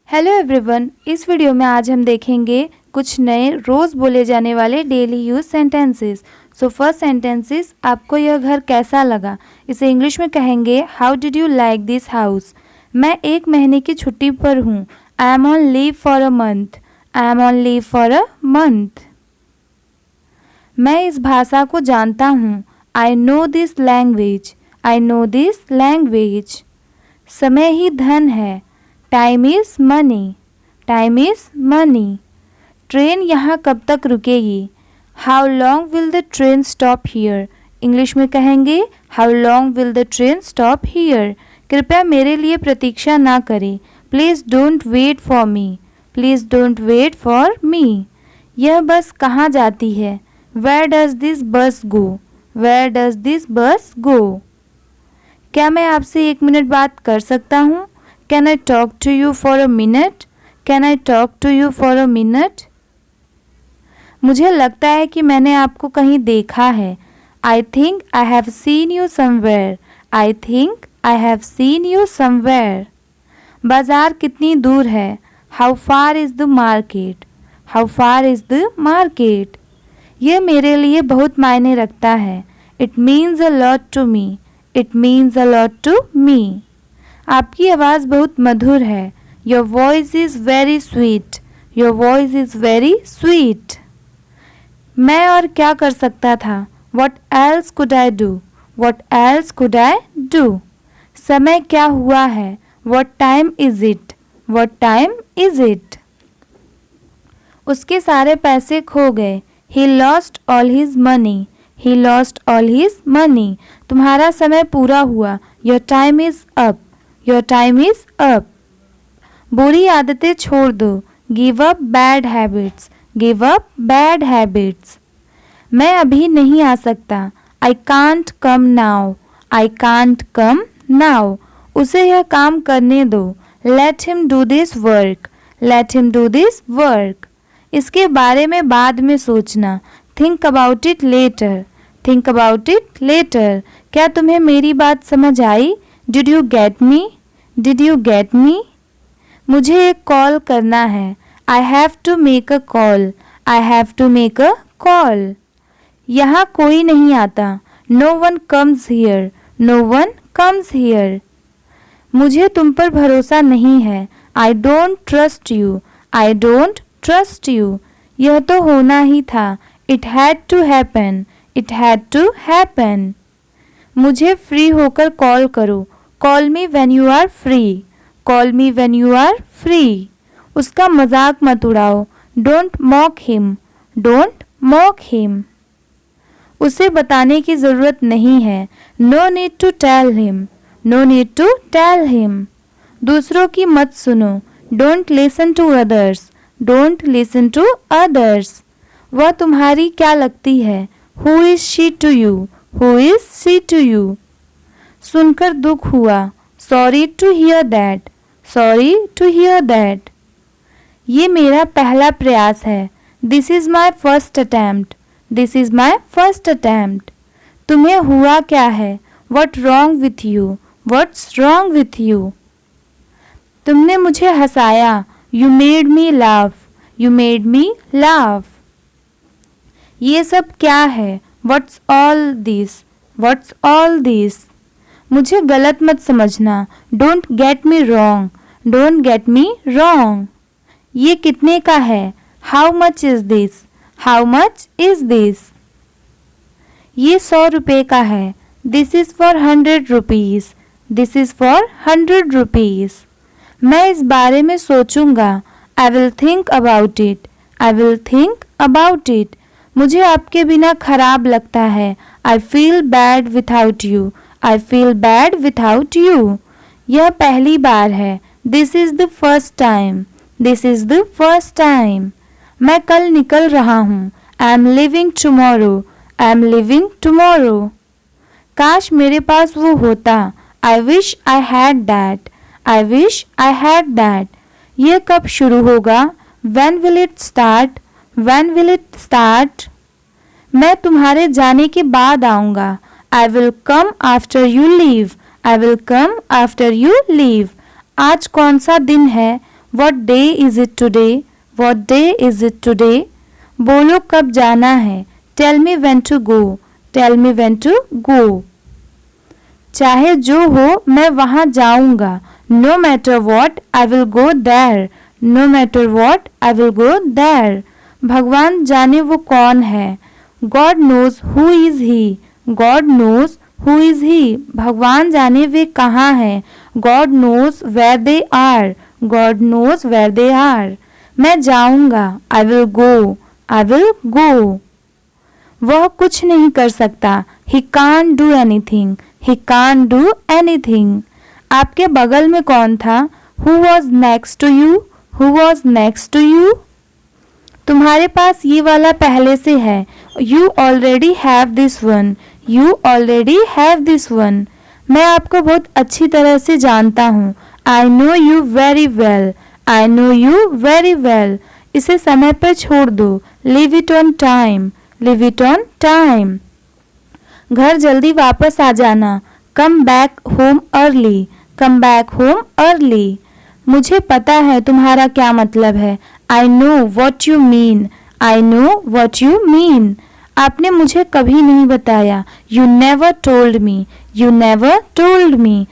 Hello everyone, इस video में आज हम देखेंगे कुछ नए रोज़ बोले जाने वाले daily use sentences. So first sentences, आपको यह घर कैसा लगा, इसे इंग्लिश में कहेंगे how did you like this house. मैं 1 महीने की छुट्टी पर हूँ। I M on leave for a month. I am on leave for a month. मैं इस भाषा को जानता हूँ। I know this language. I know this language. समय ही धन है। Time is money. Time is money. Train यहाँ कब तक रुकेगी। How long will the train stop here. English में कहेंगे how long will the train stop here. कृपया मेरे लिए प्रतीक्षा ना करें। Please don't wait for me. Please don't wait for me. यह बस कहाँ जाती है। वेयर डज दिस बस गो। वेयर डज दिस बस गो। क्या मैं आपसे 1 मिनट बात कर सकता हूँ। Can I talk to you for a minute? Can I talk to you for a minute? मुझे लगता है कि मैंने आपको कहीं देखा है। I think I have seen you somewhere. I think I have seen you somewhere. बाजार कितनी दूर है। How far is the market? How far is the market? यह मेरे लिए बहुत मायने रखता है। It means a lot to me. It means a lot to me. आपकी आवाज़ बहुत मधुर है। Your voice is very sweet. Your voice is very sweet. मैं और क्या कर सकता था। What else could I do? What else could I do? समय क्या हुआ है। What time is it? What time is it? उसके सारे पैसे खो गए। He lost all his money. He lost all his money. तुम्हारा समय पूरा हुआ। Your time is up. Your time is up. बुरी आदतें छोड़ दो। Give up bad habits. Give up bad habits. मैं अभी नहीं आ सकता। I can't come now. I can't come now. उसे यह काम करने दो। Let him do this work. Let him do this work. इसके बारे में बाद में सोचना। Think about it later. Think about it later. क्या तुम्हें मेरी बात समझ आई। Did you get me? Did you get me? मुझे एक कॉल करना है। I have to make a call. I have to make a call. यहाँ कोई नहीं आता। No one comes here. No one comes here. मुझे तुम पर भरोसा नहीं है। I don't trust you. I don't trust you. यह तो होना ही था। It had to happen. It had to happen. मुझे फ्री होकर कॉल करो। Call me when you are free. Call me when you are free. उसका मजाक मत उड़ाओ। Don't mock him. Don't mock him. उसे बताने की ज़रूरत नहीं है। No need to tell him. No need to tell him. दूसरों की मत सुनो। Don't listen to others. Don't listen to others. वह तुम्हारी क्या लगती है। Who is she to you? Who is she to you? सुनकर दुख हुआ। Sorry to hear that. Sorry to hear that. ये मेरा पहला प्रयास है। This is my first attempt. This is my first attempt. तुम्हें हुआ क्या है। What wrong with you? What's wrong with you? तुमने मुझे हंसाया। You made me laugh. You made me laugh. ये सब क्या है। What's all this? What's all this? मुझे गलत मत समझना। Don't get me wrong. Don't get me wrong. ये कितने का है। How much is this? How much is this? ये 100 रुपये का है। This is for 100 rupees. This is for 100 rupees. मैं इस बारे में सोचूंगा। I will think about it. I will think about it. मुझे आपके बिना खराब लगता है। I feel bad without you. I feel bad without you. यह पहली बार है। This is the first time. This is the first time. मैं कल निकल रहा हूँ। I am leaving tomorrow. I am leaving tomorrow. काश मेरे पास वो होता। I wish I had that. I wish I had that. यह कब शुरू होगा। When will it start? When will it start? मैं तुम्हारे जाने के बाद आऊँगा। I will come after you leave. I will come after you leave. आज कौन सा दिन है। What day is it today? What day is it today? बोलो कब जाना है? Tell me when to go. Tell me when to go. चाहे जो हो मैं वहाँ जाऊँगा. No matter what, I will go there. No matter what, I will go there. भगवान जाने वो कौन है. God knows who is he. God knows who is he. भगवान जाने वे कहाँ हैं. God knows where they are. God knows where they are. मैं जाऊँगा. I will go. I will go. वह कुछ नहीं कर सकता. He can't do anything. He can't do anything. आपके बगल में कौन था? Who was next to you? Who was next to you? तुम्हारे पास ये वाला पहले से है. You already have this one. You already have this one. मैं आपको बहुत अच्छी तरह से जानता हूँ. I know you very well. I know you very well. इसे समय पर छोड़ दो. Leave it on time. Leave it on time. घर जल्दी वापस आ जाना. Come back home early. Come back home early. मुझे पता है तुम्हारा क्या मतलब है. I know what you mean. I know what you mean. आपने मुझे कभी नहीं बताया. You never told me. You never told me.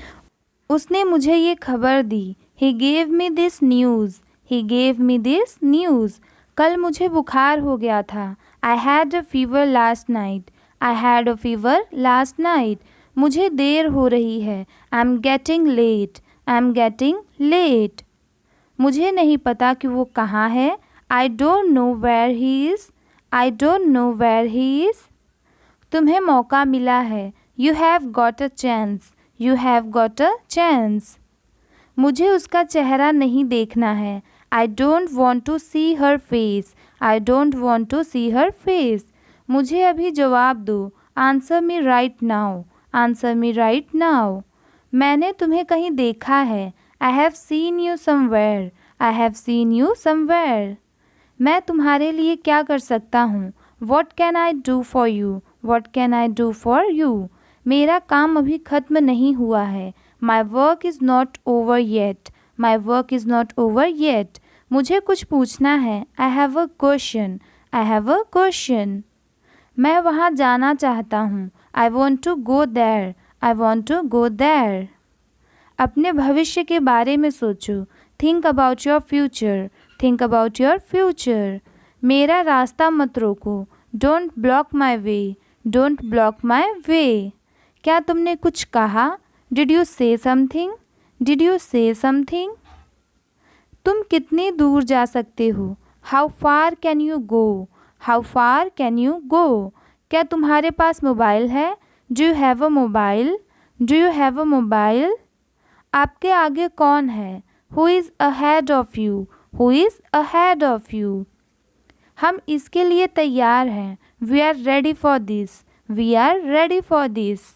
उसने मुझे ये खबर दी. He gave me this news. He gave me this news. कल मुझे बुखार हो गया था. I had a fever last night. I had a fever last night. मुझे देर हो रही है. I'm getting late. I'm getting late. मुझे नहीं पता कि वो कहाँ है. I don't know where he is. I don't know where he is. तुम्हें मौका मिला है. You have got a chance. You have got a chance. मुझे उसका चेहरा नहीं देखना है. I don't want to see her face. I don't want to see her face. मुझे अभी जवाब दो. Answer me right now. Answer me right now. मैंने तुम्हें कहीं देखा है. I have seen you somewhere. I have seen you somewhere. मैं तुम्हारे लिए क्या कर सकता हूँ. What can I do for you? What can I do for you? मेरा काम अभी ख़त्म नहीं हुआ है. My work is not over yet. My work is not over yet. मुझे कुछ पूछना है. I have a question. I have a question. मैं वहाँ जाना चाहता हूँ. I want to go there. I want to go there. अपने भविष्य के बारे में सोचो. Think about your future. Think about your future. मेरा रास्ता मत रोको. Don't block my way. Don't block my way. क्या तुमने कुछ कहा? Did you say something? Did you say something? तुम कितनी दूर जा सकते हो? How far can you go? How far can you go? क्या तुम्हारे पास मोबाइल है? Do you have a mobile? Do you have a mobile? आपके आगे कौन है? Who is ahead of you? Who is ahead of you? हम इसके लिए तैयार हैं. We are ready for this. We are ready for this.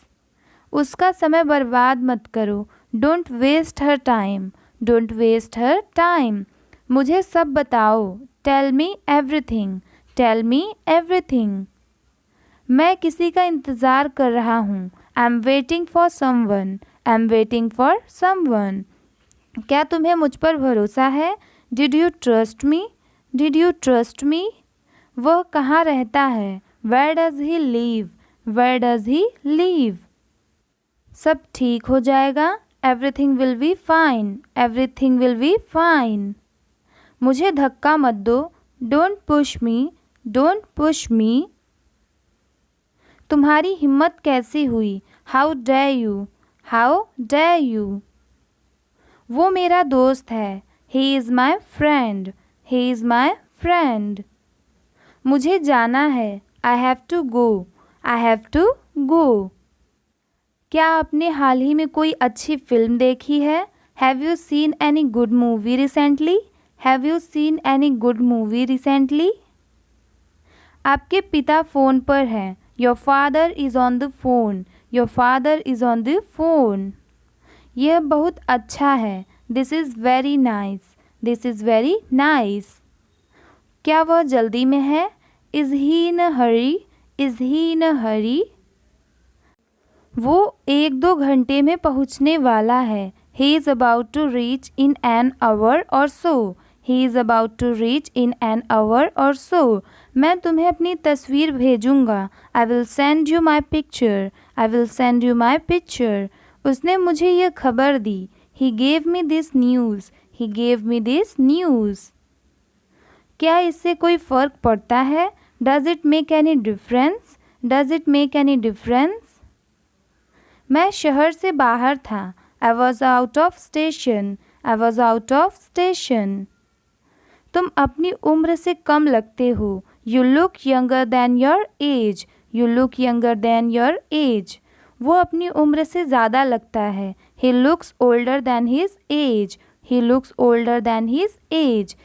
उसका समय बर्बाद मत करो. Don't waste her time. Don't waste her time. मुझे सब बताओ. Tell me everything. Tell me everything. मैं किसी का इंतज़ार कर रहा हूँ. I'm waiting for someone. I'm waiting for someone. क्या तुम्हें मुझ पर भरोसा है? Did you trust me? Did you trust me? वह कहाँ रहता है? Where does he live? Where does he live? सब ठीक हो जाएगा. Everything will be fine. Everything will be fine. मुझे धक्का मत दो. Don't push me. Don't push me. तुम्हारी हिम्मत कैसी हुई? How dare you? How dare you? वो मेरा दोस्त है. He is my friend. He is my friend. मुझे जाना है. I have to go. I have to go. क्या आपने हाल ही में कोई अच्छी फिल्म देखी है? Have you seen any good movie recently? Have you seen any good movie recently? आपके पिता फ़ोन पर हैं. Your father is on the phone. Your father is on the phone. यह बहुत अच्छा है. This is very nice. This is very nice. क्या वह जल्दी में है? Is he in a hurry? Is he in a hurry? वो 1-2 घंटे में पहुँचने वाला है. He is about to reach in an hour or so. He is about to reach in an hour or so. मैं तुम्हें अपनी तस्वीर भेजूंगा. I will send you my picture. I will send you my picture. उसने मुझे यह खबर दी. He gave me this news. He gave me this news. क्या इससे कोई फ़र्क पड़ता है? Does it make any difference? Does it make any difference? मैं शहर से बाहर था. I was out of station. I was out of station. तुम अपनी उम्र से कम लगते हो. You look younger than your age. You look younger than your age. वो अपनी उम्र से ज़्यादा लगता है. He looks older than his age. He looks older than his age.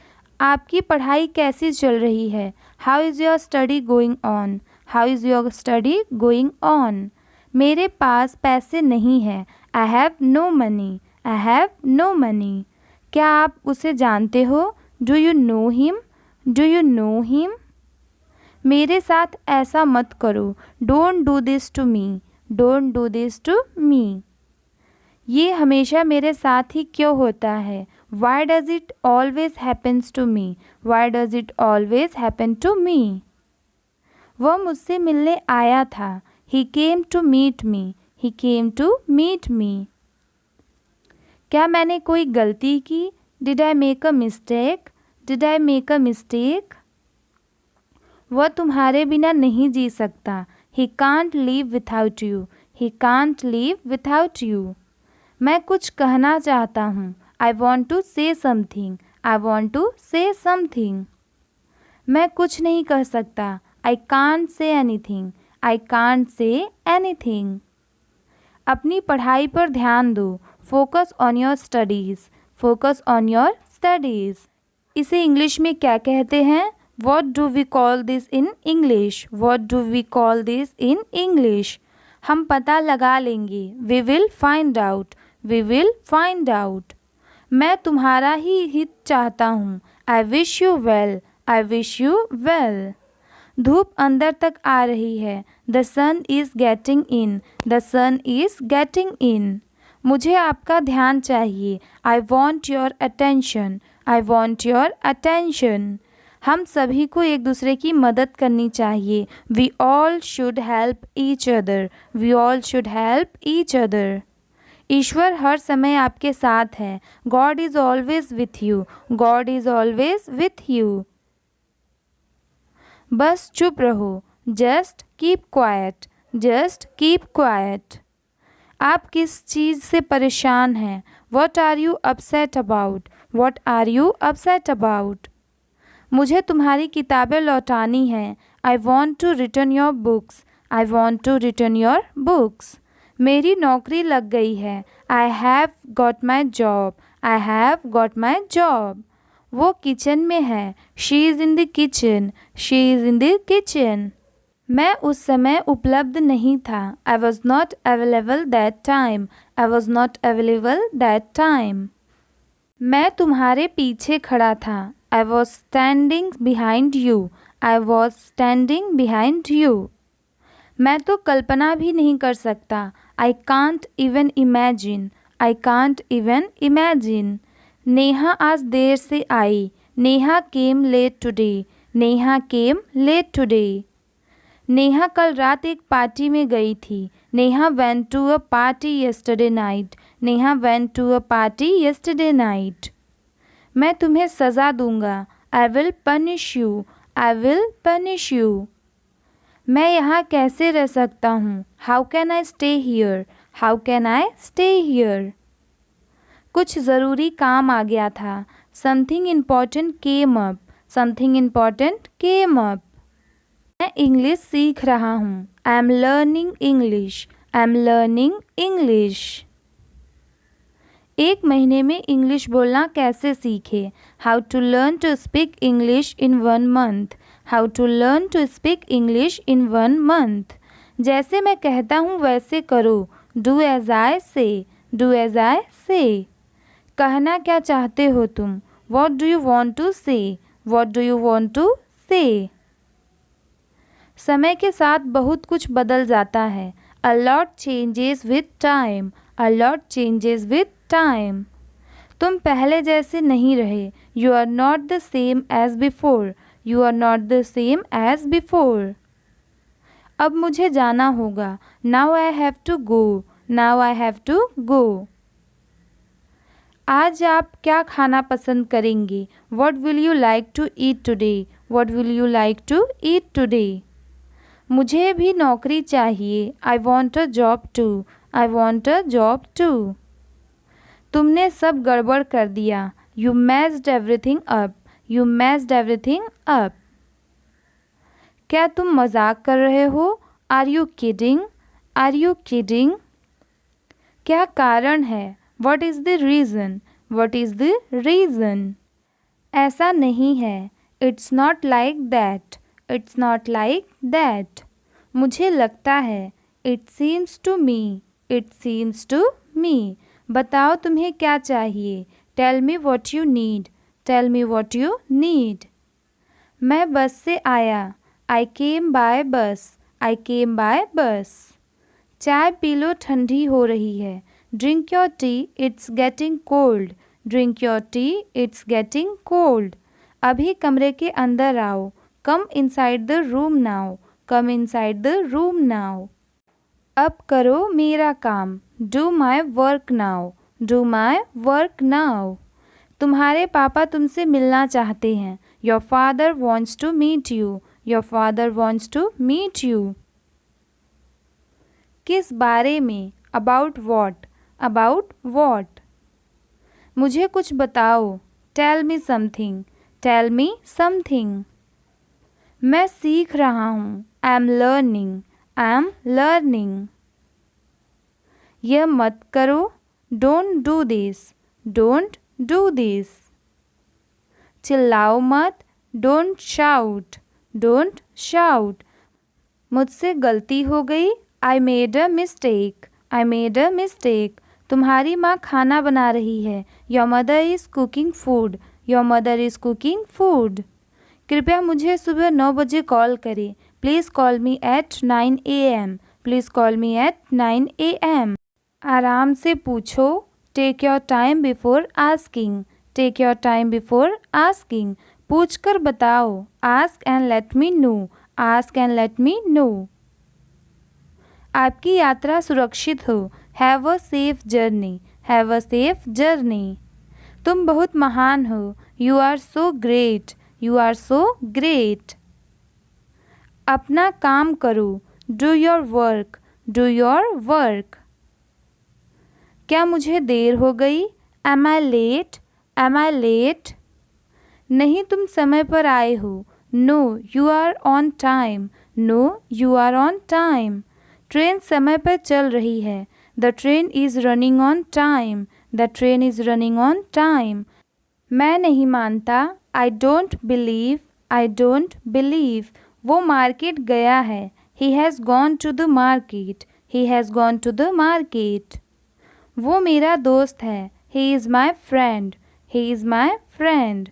आपकी पढ़ाई कैसी चल रही है? How is your study going on? How is your study going on? मेरे पास पैसे नहीं हैं. I have no money. I have no money. क्या आप उसे जानते हो? Do you know him? Do you know him? मेरे साथ ऐसा मत करो. Don't do this to me. Don't do this to me. ये हमेशा मेरे साथ ही क्यों होता है? Why does it always happens to me? Why does it always happen to me? वह मुझसे मिलने आया था. He came to meet me. He came to meet me. क्या मैंने कोई गलती की? Did I make a mistake? Did I make a mistake? वह तुम्हारे बिना नहीं जी सकता. He can't live without you. He can't live without you. मैं कुछ कहना चाहता हूँ. I want to say something. I want to say something. मैं कुछ नहीं कह सकता. I can't say anything. I can't say anything. अपनी पढ़ाई पर ध्यान दो. Focus on your studies. Focus on your studies. इसे इंग्लिश में क्या कहते हैं? What do we call this in English? What do we call this in English? हम पता लगा लेंगे. We will find out. We will find out. मैं तुम्हारा ही हित चाहता हूँ. I wish you well. I wish you well. धूप अंदर तक आ रही है. The sun is getting in. The sun is getting in. मुझे आपका ध्यान चाहिए. I want your attention. I want your attention. हम सभी को एक दूसरे की मदद करनी चाहिए. We all should help each other. We all should help each other. ईश्वर हर समय आपके साथ है. God is always with you. God is always with you. बस चुप रहो. Just keep quiet. Just keep quiet. आप किस चीज़ से परेशान हैं? What are you upset about? What are you upset about? मुझे तुम्हारी किताबें लौटानी हैं. I want to return your books. I want to return your books. मेरी नौकरी लग गई है. I have got my job. I have got my job. वो किचन में है. She is in the kitchen. She is in the kitchen. मैं उस समय उपलब्ध नहीं था. I was not available that time. I was not available that time. मैं तुम्हारे पीछे खड़ा था. I was standing behind you. I was standing behind you. मैं तो कल्पना भी नहीं कर सकता. I can't even imagine. I can't even imagine. Neha आज देर से आई. Neha came late today. Neha came late today. Neha कल रात एक पार्टी में गई थी. Neha went to a party yesterday night. Neha went to a party yesterday night. मैं तुम्हें सज़ा दूंगा. I will punish you. I will punish you. मैं यहाँ कैसे रह सकता हूँ? How can I stay here? How can I stay here? कुछ ज़रूरी काम आ गया था. Something important came up. Something important came up. मैं इंग्लिश सीख रहा हूँ. I am learning English. I am learning English. एक महीने में इंग्लिश बोलना कैसे सीखे? How to learn to speak English in 1 month. How to learn to speak English in 1 month. जैसे मैं कहता हूँ वैसे करो. Do as I say. Do as I say. कहना क्या चाहते हो तुम? What do you want to say? What do you want to say? समय के साथ बहुत कुछ बदल जाता है. A lot changes with time. A lot changes with time. तुम पहले जैसे नहीं रहे. You are not the same as before. You are not the same as before. अब मुझे जाना होगा. Now I have to go. Now I have to go. आज आप क्या खाना पसंद करेंगे? What will you like to eat today? What will you like to eat today? मुझे भी नौकरी चाहिए. I want a job too. I want a job too. तुमने सब गड़बड़ कर दिया. You messed everything up. You messed everything up. क्या तुम मजाक कर रहे हो? Are you kidding? Are you kidding? क्या कारण है? What is the reason? What is the reason? ऐसा नहीं है. It's not like that. It's not like that. मुझे लगता है. It seems to me. It seems to me. बताओ तुम्हें क्या चाहिए. Tell me what you need. Tell me what you need. मैं बस से आया. I came by bus. I came by bus. चाय पी लो, ठंडी हो रही है. Drink your tea. It's getting cold. Drink your tea. It's getting cold. अभी कमरे के अंदर आओ. Come inside the room now. Come inside the room now. अब करो मेरा काम. Do my work now. Do my work now. तुम्हारे पापा तुमसे मिलना चाहते हैं. Your father wants to meet you. Your father wants to meet you. किस बारे में? About what? About what? मुझे कुछ बताओ. Tell me something. Tell me something. मैं सीख रहा हूँ. I am learning. I am learning. यह मत करो. Don't do this. Don't do this. चिल्लाओ मत. Don't shout. Don't shout. मुझसे गलती हो गई. I made a mistake. I made a mistake. तुम्हारी माँ खाना बना रही है. Your mother is cooking food. Your mother is cooking food. कृपया मुझे सुबह 9 बजे कॉल करें. Please call me at 9 a.m. Please call me at 9 a.m. आराम से पूछो. Take your time before asking. Take your time before asking. पूछ कर बताओ. Ask and let me know. Ask and let me know. आपकी यात्रा सुरक्षित हो. Have a safe journey. Have a safe journey. तुम बहुत महान हो. You are so great. You are so great. अपना काम करो. Do your work. Do your work. क्या मुझे देर हो गई? Am I late? Am I late? नहीं, तुम समय पर आए हो. No, you are on time. No, you are on time. Train समय पर चल रही है. The train is running on time. The train is running on time. मैं नहीं मानता. I don't believe. I don't believe. वो मार्केट गया है. He has gone to the market. He has gone to the market. वो मेरा दोस्त है. He is my friend. He is my friend.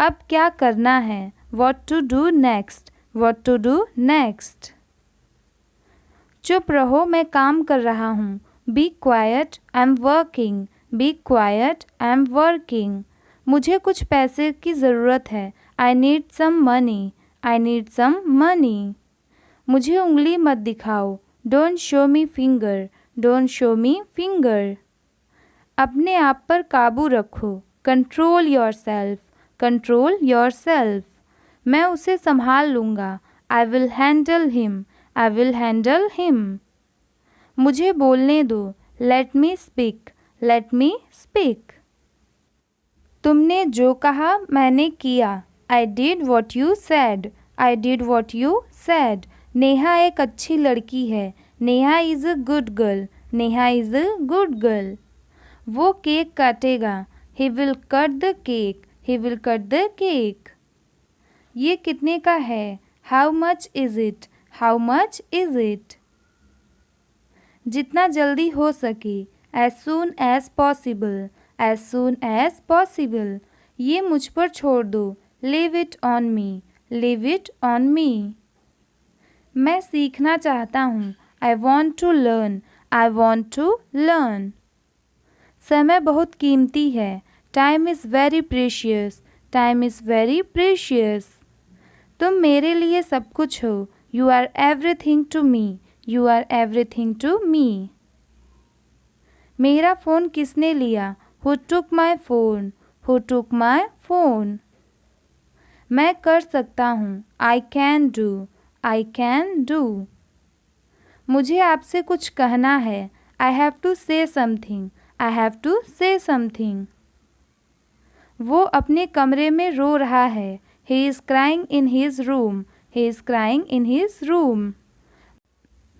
अब क्या करना है? What to do next? What to do next? चुप रहो, मैं काम कर रहा हूँ. Be quiet. I'm working. Be quiet. I'm working. मुझे कुछ पैसे की ज़रूरत है. I need some money. I need some money. मुझे उंगली मत दिखाओ. Don't show me finger. Don't show me finger. अपने आप पर काबू रखो. Control yourself. Control yourself. मैं उसे संभाल लूँगा. I will handle him. I will handle him. मुझे बोलने दो. Let me speak. Let me speak. तुमने जो कहा मैंने किया. I did what you said. I did what you said. Neha एक अच्छी लड़की है. Neha is a good girl. Neha is a good girl. वो केक काटेगा. He will cut the cake. He will cut the cake. ये कितने का है? How much is it? How much is it? जितना जल्दी हो सके. As soon as possible. As soon as possible. ये मुझ पर छोड़ दो. Leave it on me. Leave it on me. मैं सीखना चाहता हूँ. I want to learn. I want to learn. समय बहुत कीमती है। Time is very precious. Time is very precious. तुम मेरे लिए सब कुछ हो। You are everything to me. You are everything to me. मेरा फ़ोन किसने लिया? Who took my phone? Who took my phone? मैं कर सकता हूँ। I can do. I can do. मुझे आपसे कुछ कहना है। I have to say something. I have to say something. वो अपने कमरे में रो रहा है। He is crying in his room. He is crying in his room.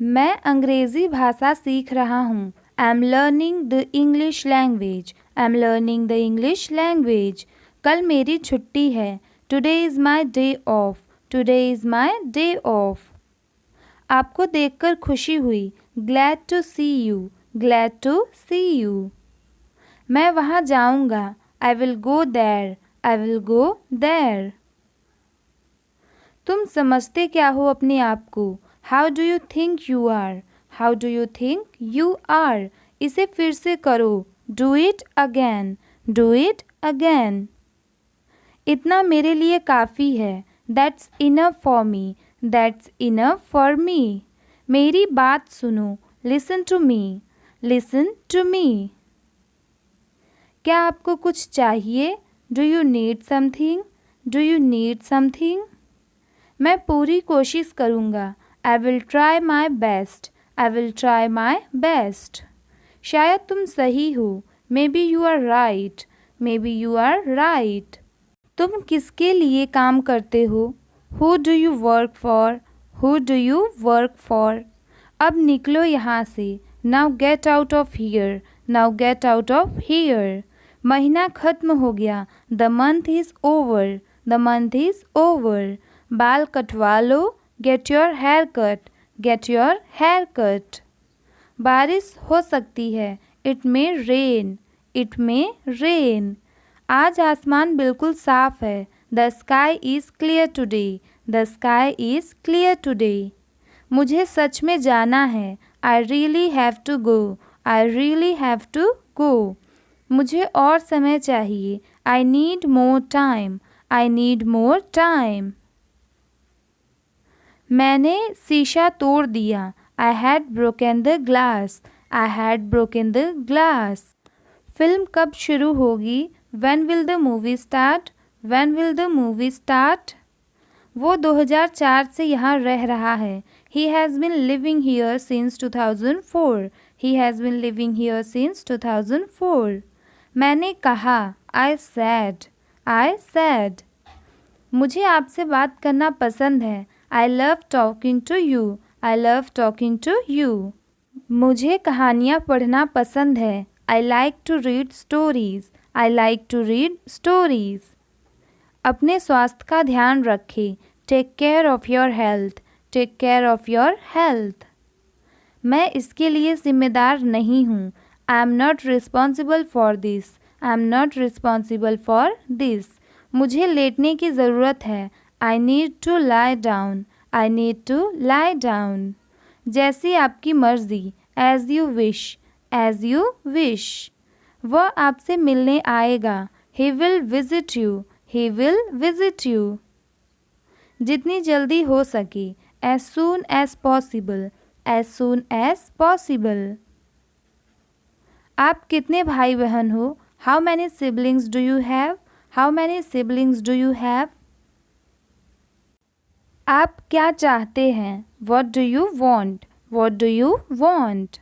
मैं अंग्रेज़ी भाषा सीख रहा हूँ। I am learning the English language. I am learning the English language. कल मेरी छुट्टी है। Today is my day off. Today is my day off. आपको देखकर खुशी हुई। Glad to see you. Glad to see you. मैं वहाँ जाऊँगा। I will go there. I will go there. तुम समझते क्या हो अपने आप को? How do you think you are? How do you think you are? इसे फिर से करो। Do it again. Do it again. इतना मेरे लिए काफ़ी है। That's enough for me. That's enough for me. मेरी बात सुनो। Listen to me. Listen to me. क्या आपको कुछ चाहिए? Do you need something? Do you need something? मैं पूरी कोशिश करूँगा। I will try my best. I will try my best. शायद तुम सही हो। Maybe you are right. Maybe you are right. तुम किसके लिए काम करते हो? Who do you work for? Who do you work for? अब निकलो यहाँ से। Now get out of here. Now get out of here. महीना खत्म हो गया। The month is over. The month is over. बाल कटवा लो। Get your hair cut. Gate your hair cut. बारिश हो सकती है। It may rain. It may rain. आज आसमान बिल्कुल साफ है। The sky is clear today. The sky is clear today. मुझे सच में जाना है। I really have to go. I really have to go. मुझे और समय चाहिए। I need more time. I need more time. मैंने शीशा तोड़ दिया। I had broken the glass. I had broken the glass. Film कब शुरू होगी? When will the movie start? When will the movie start? वो 2004 से यहाँ रह रहा है। He has been living here since 2004. He has been living here since 2004. मैंने कहा। I said. I said. मुझे आपसे बात करना पसंद है। I love talking to you. I love talking to you. मुझे कहानियाँ पढ़ना पसंद है। I like to read stories. I like to read stories. अपने स्वास्थ्य का ध्यान रखें। Take care of your health. Take care of your health. मैं इसके लिए जिम्मेदार नहीं हूँ। I am not responsible for this. I am not responsible for this. मुझे लेटने की ज़रूरत है। I need to lie down. I need to lie down. जैसी आपकी मर्ज़ी। As you wish. As you wish. वह आपसे मिलने आएगा। He will visit you. He will visit you. जितनी जल्दी हो सके। As soon as possible. As soon as possible. आप कितने भाई बहन हो? How many siblings do you have? How many siblings do you have? आप क्या चाहते हैं? What do you want? What do you want?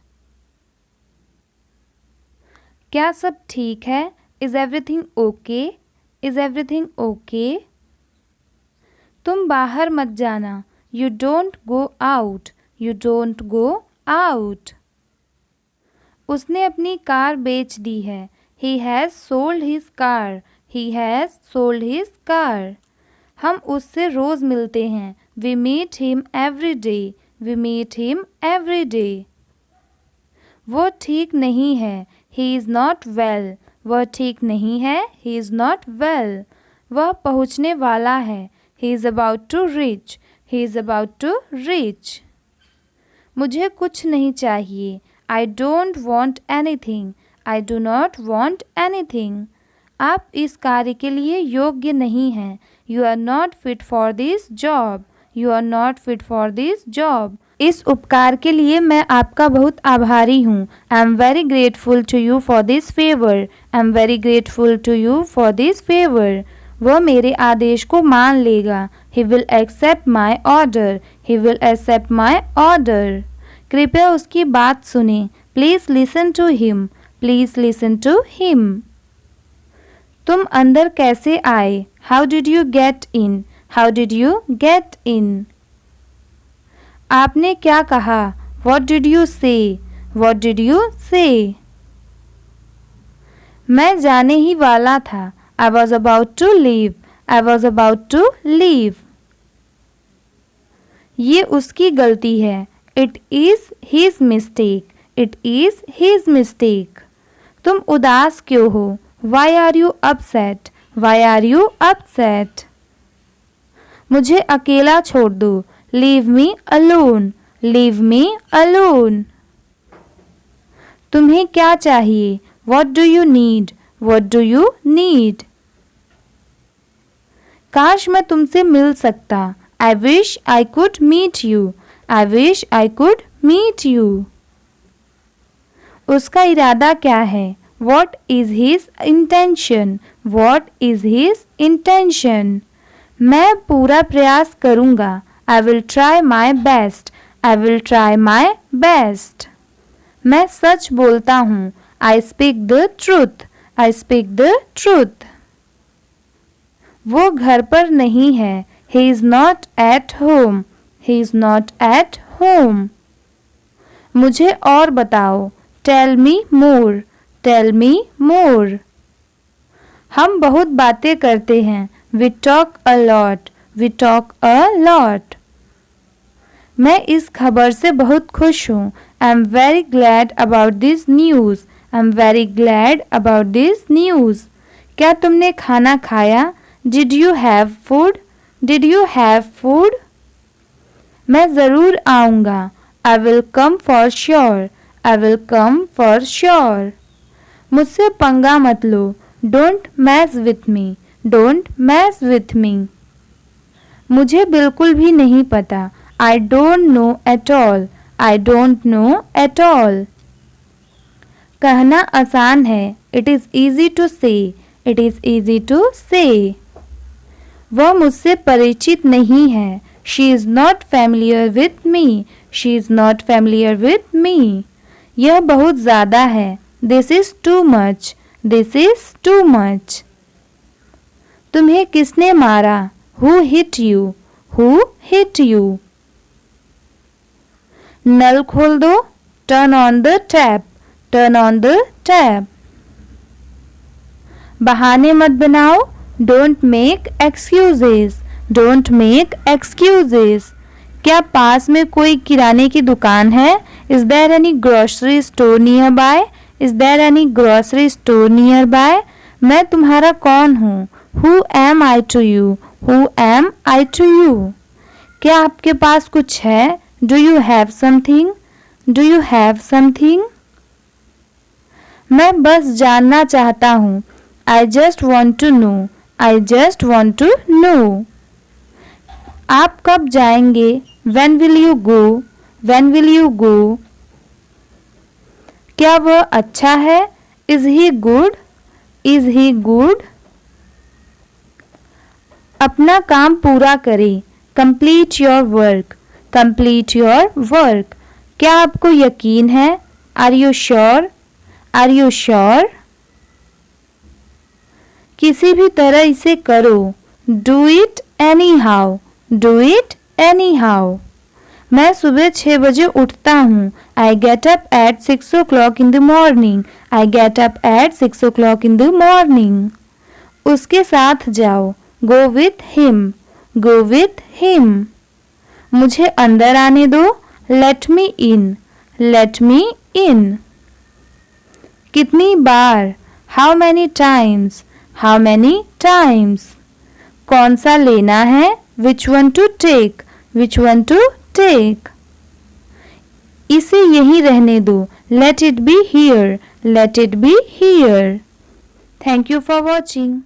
क्या सब ठीक है? Is everything okay? Is everything okay? तुम बाहर मत जाना। You don't go out. You don't go out. उसने अपनी कार बेच दी है। He has sold his car. He has sold his car. हम उससे रोज़ मिलते हैं। We meet him every day. We meet him every day. वो ठीक नहीं है। He is not well. वह ठीक नहीं है। He is not well. वह पहुँचने वाला है। He is about to reach. He is about to reach. मुझे कुछ नहीं चाहिए। I don't want anything. I do not want anything. आप इस कार्य के लिए योग्य नहीं हैं. You are not fit for this job. You are not fit for this job. इस उपकार के लिए मैं आपका बहुत आभारी हूँ. I am very grateful to you for this favor. I am very grateful to you for this favor. वह मेरे आदेश को मान लेगा. He will accept my order. He will accept my order. कृपया उसकी बात सुने. Please listen to him. Please listen to him. तुम अंदर कैसे आए? How did you get in? How did you get in? आपने क्या कहा? What did you say? What did you say? मैं जाने ही वाला था. I was about to leave. I was about to leave. ये उसकी गलती है. It is his mistake. It is his mistake. तुम उदास क्यों हो? Why are you upset? Why are you upset? मुझे अकेला छोड़ दो. Leave me alone. Leave me alone. तुम्हें क्या चाहिए? What do you need? What do you need? काश मैं तुमसे मिल सकता. I wish I could meet you. I wish I could meet you. उसका इरादा क्या है? What is his intention? What is his intention? मैं पूरा प्रयास करूँगा. I will try my best. I will try my best. मैं सच बोलता हूँ. I speak the truth. I speak the truth. वो घर पर नहीं है. He is not at home. He is not at home. मुझे और बताओ. Tell me more. Tell me more. हम बहुत बातें करते हैं. We talk a lot. We talk a lot. मैं इस खबर से बहुत खुश हूँ. I am very glad about this news. I am very glad about this news. क्या तुमने खाना खाया? Did you have food? Did you have food? मैं ज़रूर आऊँगा. I will come for sure. I will come for sure. मुझसे पंगा मत लो. Don't mess with me. Don't mess with me. मुझे बिल्कुल भी नहीं पता. I don't know at all. I don't know at all. कहना आसान है. It is easy to say. It is easy to say. वह मुझसे परिचित नहीं है. She is not familiar with me. She is not familiar with me. यह बहुत ज़्यादा है. This is too much. This is too much. तुम्हें किसने मारा? Who hit you? Who hit you? नल खोल दो. Turn on the tap. Turn on the tap. बहाने मत बनाओ. Don't make excuses. Don't make excuses. क्या पास में कोई किराने की दुकान है? Is there any grocery store nearby? Is there any grocery store nearby? मैं तुम्हारा कौन हूँ? Who am I to you? Who am I to you? क्या आपके पास कुछ है? Do you have something? Do you have something? मैं बस जानना चाहता हूँ. I just want to know. I just want to know. आप कब जाएंगे? When will you go? When will you go? क्या वह अच्छा है? Is he good? Is he good? अपना काम पूरा करें. Complete your work. Complete your work. क्या आपको यकीन है? Are you sure? Are you sure? किसी भी तरह इसे करो. Do it anyhow. Do it anyhow. मैं सुबह 6 बजे उठता हूँ. I get up at 6 o'clock in the morning. I get up at 6 o'clock in the morning. उसके साथ जाओ. Go with him. Go with him. मुझे अंदर आने दो. Let me in. Let me in. कितनी बार? How many times? How many times? कौन सा लेना है? Which one to take? Which one to take? इसे यहीं रहने दो. Let it be here. Let it be here. Thank you for watching.